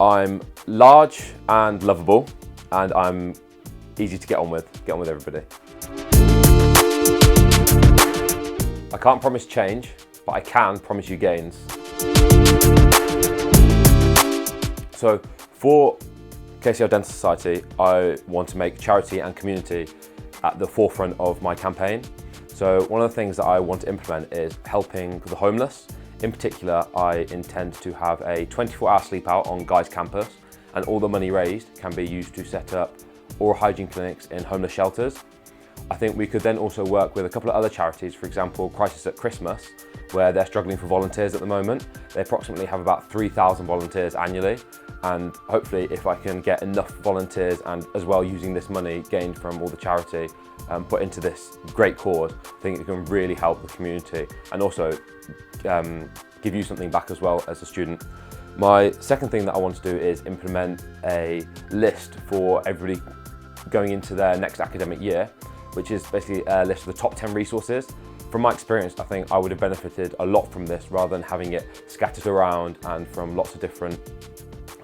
I'm large and lovable, and I'm easy to get on with everybody. I can't promise change, but I can promise you gains. So for KCL Dental Society, I want to make charity and community at the forefront of my campaign. So one of the things that I want to implement is helping the homeless. In particular, I intend to have a 24-hour sleep out on Guy's campus, and all the money raised can be used to set up oral hygiene clinics in homeless shelters. I think we could then also work with a couple of other charities, for example, Crisis at Christmas, where they're struggling for volunteers at the moment. They approximately have about 3,000 volunteers annually, and hopefully if I can get enough volunteers and as well using this money gained from all the charity put into this great cause, I think it can really help the community and also give you something back as well as a student. My second thing that I want to do is implement a list for everybody going into their next academic year, which is basically a list of the top 10 resources. From my experience, I think I would have benefited a lot from this rather than having it scattered around and from lots of different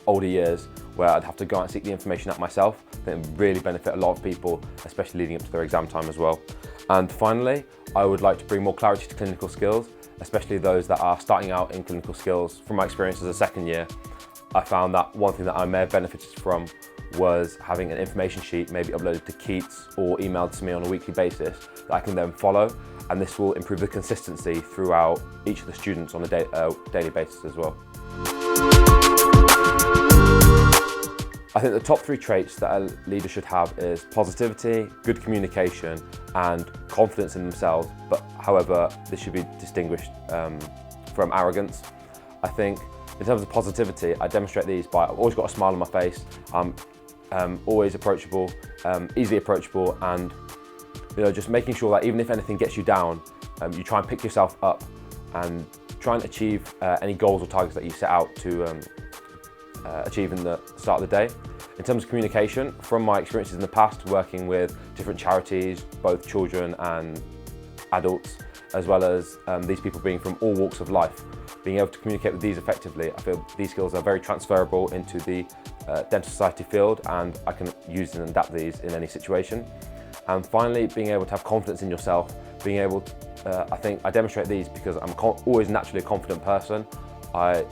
older years where I'd have to go out and seek the information out myself. I think it would really benefit a lot of people, especially leading up to their exam time as well. And finally, I would like to bring more clarity to clinical skills, especially those that are starting out in clinical skills. From my experience as a second year, I found that one thing that I may have benefited from was having an information sheet maybe uploaded to Keats or emailed to me on a weekly basis that I can then follow, and this will improve the consistency throughout each of the students on a daily basis as well. I think the top 3 traits that a leader should have is positivity, good communication, and confidence in themselves, but however, this should be distinguished from arrogance. I think in terms of positivity, I demonstrate these by I've always got a smile on my face, I'm always approachable, easily approachable, and just making sure that even if anything gets you down, you try and pick yourself up and try and achieve any goals or targets that you set out to achieve in the start of the day. In terms of communication, from my experiences in the past working with different charities, both children and adults, as well as these people being from all walks of life, being able to communicate with these effectively, I feel these skills are very transferable into the dental society field, and I can use and adapt these in any situation. And finally, being able to have confidence in yourself, being able to, I think I demonstrate these because I'm always naturally a confident person. I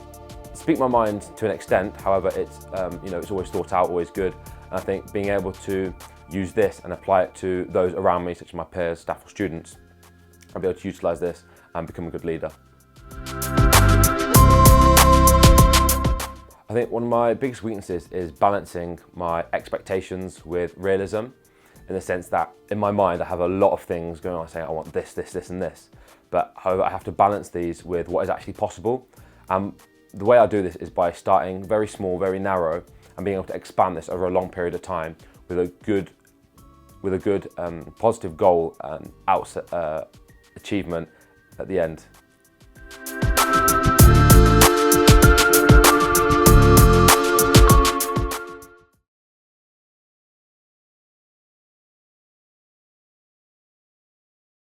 speak my mind to an extent, however, it's it's always thought out, always good. And I think being able to use this and apply it to those around me, such as my peers, staff or students, I'll be able to utilise this and become a good leader. I think one of my biggest weaknesses is balancing my expectations with realism, in the sense that in my mind I have a lot of things going on, saying I want this, this, this and this, but however I have to balance these with what is actually possible. The way I do this is by starting very small, very narrow, and being able to expand this over a long period of time with a good positive goal and achievement at the end.